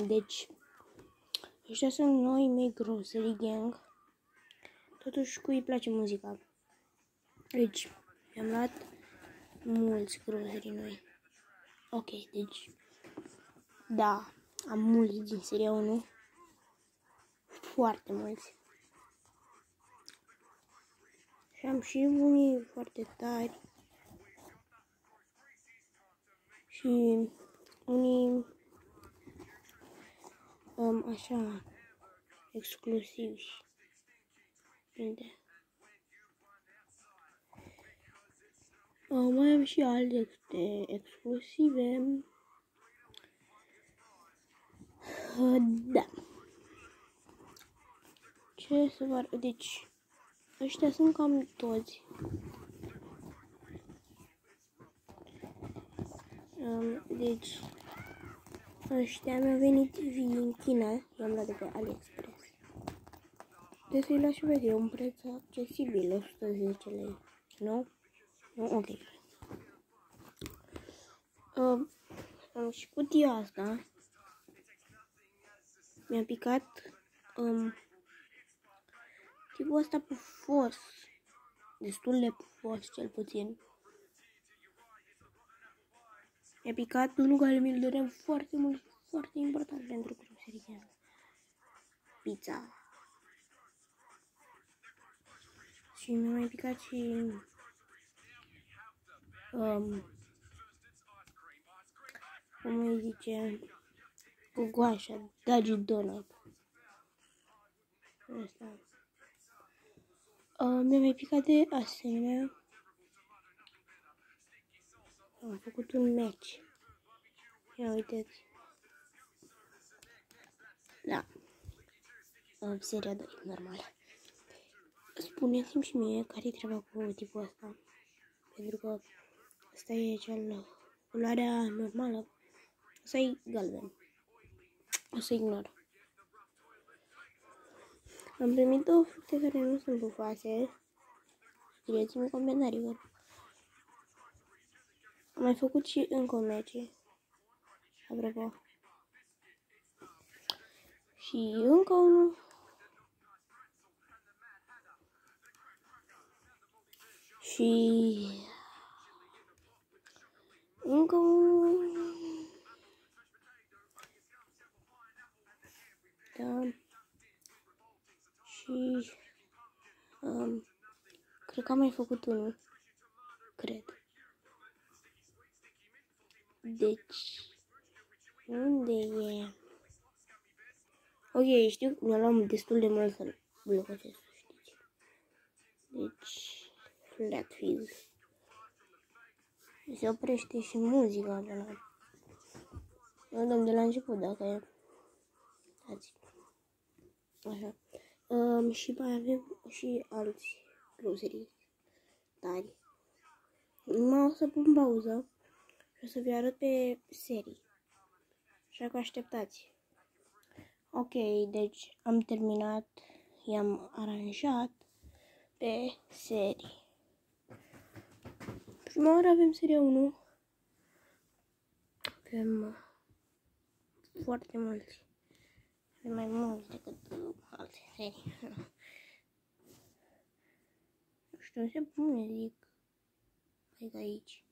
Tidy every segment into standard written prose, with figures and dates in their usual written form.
Deci, ăștia sunt noi mei Grocery Gang. Totuși, cui îi place muzica? Deci, mi-am luat mulți grocery noi. Ok, deci, da, am mulți din seria 1. Foarte mulți. Și am și unii foarte tari. Și unii așa exclusivi. Mai am și alte exclusive. Da. Ce să vă... Deci, ăștia sunt cam toți. Deci, ăștia mi-au venit din China. I-am luat de pe AliExpress. Deci să-i las și vede, e un preț accesibil, 110 lei. Nu? Nu? Ok. Am și cutia asta. Mi-a picat tipul ăsta pufos. Destul de pufos, cel puțin. Mi-a picat unul care mi-l doream foarte mult, foarte important pentru grocerie. Pizza. Și mi-a mai picat și cum îi zice, gogoașa, Dagi Donut. Asta. Mi-a mai picat de asemenea. Am făcut un match. Ia uitați. Da. Seria 2, normal. Spuneți-mi și mie care-i treaba cu tipul ăsta. Pentru că asta e cel culoarea normală. Asta e galben. O să ignor. Am primit două fructe care nu sunt pufoase. Scrieți-mi în comentarii, vă. Am mai făcut și încă un match. Apropo. Și încă unul. Și încă unul. Da. Și cred că am mai făcut unul. Cred. Deci, unde e? Ok, știu, mi-a luat destul de mult să blochez, știți. Deci, flat fizz. Se oprește și muzica de la... Eu dăm de la început, dacă e... Azi. Așa. Și mai avem și alți grocerii tari. Mă o să pun pauză și o să vi arăt pe serii. Așa că așteptați. Ok, deci am terminat, i-am aranjat pe serii. Prima oară avem seria 1. Avem foarte mulți. Avem mai mulți decât alte serii. Nu știu, nu se pune, zic. Adică aici.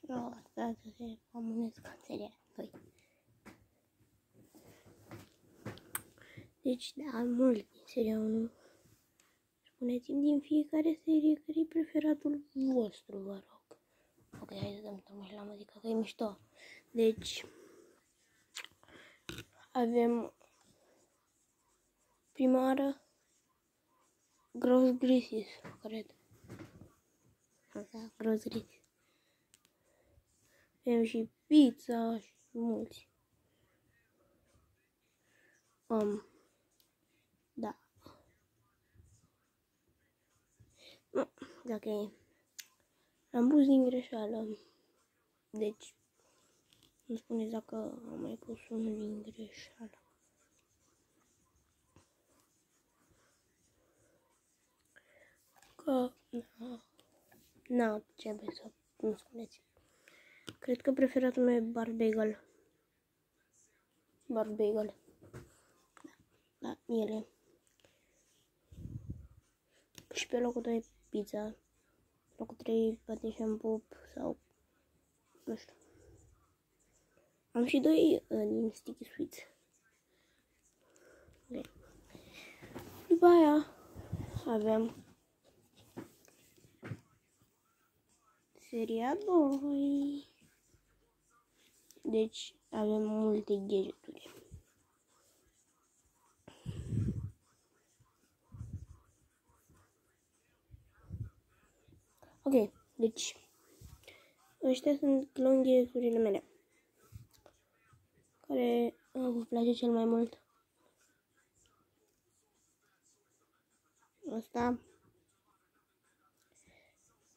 Asta se comunesc în seria 2. Deci, da, mult din seria 1. Spuneți-mi din fiecare serie care-i preferatul vostru, vă rog. Ok, hai să dăm drumul la muzică, că e mișto. Deci, avem prima oară Gross Grisis, cred. Da, Gross Grisis. Avem și pizza și mulți. Da. Dacă e. Am pus din greșeală. Deci, îmi spuneți dacă am mai pus unul din greșeală. Că, na, trebuie să îmi spuneți. Cred că preferatul meu e Barbagel. Barbagel. Da, el e. Și pe locul 2 pizza. Locul 3 patin shampoo sau nu știu. Am și 2 din sticky sweets. Okay. După aia avem seria 2. Deci avem multe gadgeturi. Ok, deci ăștia sunt gadgeturile mele. Care vă place cel mai mult? Asta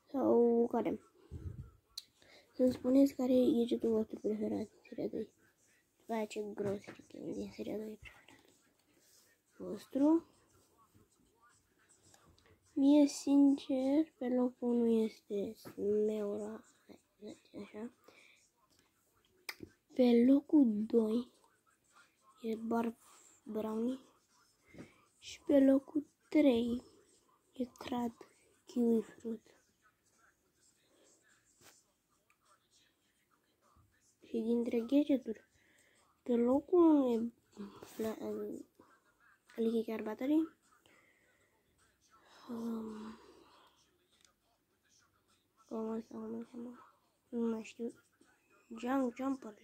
sau care? Să-mi spuneți care e gadgetul vostru preferat din seria 2. După aia ce gros din seria 2 preferat vostru. Mie, sincer, pe locul 1 este Smeura, așa. Pe locul 2 e Barf Brownie. Și pe locul 3 e Crad Kiwi Fruit. Și dintre gadgeturi, pe locul 1 e Clicky Car Battery. Cum se cheamă? Nu mai știu. Jumper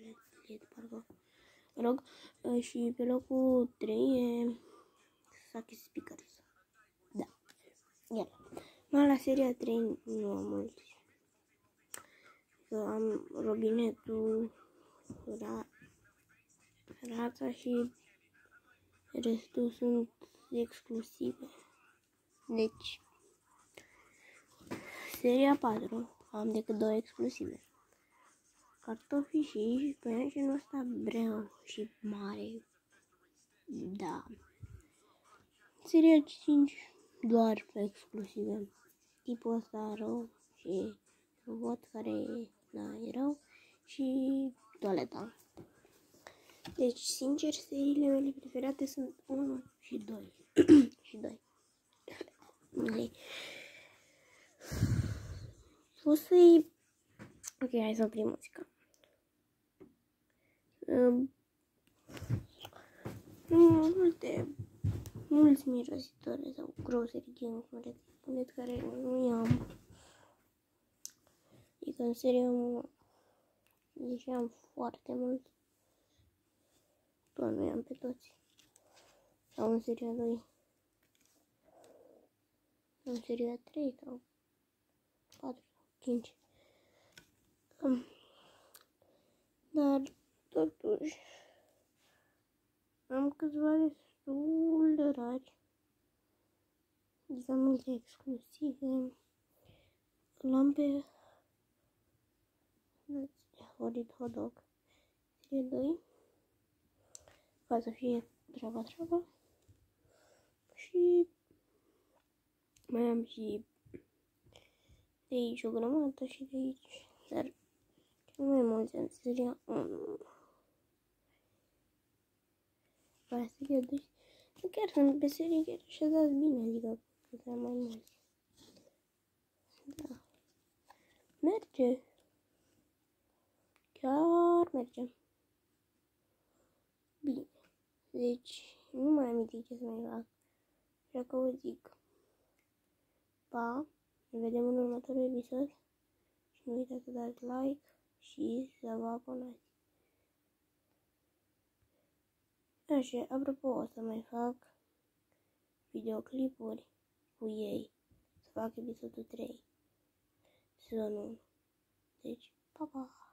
LED, parcă. Mă rog. Și pe locul 3 e Saki Speakers. Da. El. Mai la seria 3 nu am mulți. Că am robinetul, rața și restul sunt exclusive. Deci, seria 4 am decât 2 exclusive. Cartofi și păianjenul ăsta breu și mare. Da. Seria 5 doar exclusive. Tipul ăsta rău și robot care e rău și toaleta. Deci, sincer, seriile mele preferate sunt 1 și 2. și 2. Okay. O să-i... Ok, hai să oprim muzica. Mulți mirositori sau grocery game, cum le spuneți, care nu i-am. Adică în serie deși am foarte mulți. Doar nu i-am pe toți. Sau în seria 2. În seria 3 sau 4 sau 5. Dar totuși am câțiva destul de rari. Adică multe exclusive. L-am pe Horrid Hot Dog serie 2. Ca să fie treaba. Și mai am și de aici o grămadă și de aici. Dar nu mai mulți în seria 1. Pe seria 2. Chiar sunt pe serie chiar așezați bine, adică cât mai mulți. Da. Merge. Chiar merge. Bine. Deci, nu mai am idee ce să mai fac. Așa că vă zic. Pa. Ne vedem în următorul episod. Și nu uitați să dați like și să vă abonați. Așa, apropo, o să mai fac videoclipuri cu ei. Să fac episodul 3. Sezonul 1. Deci, pa, pa!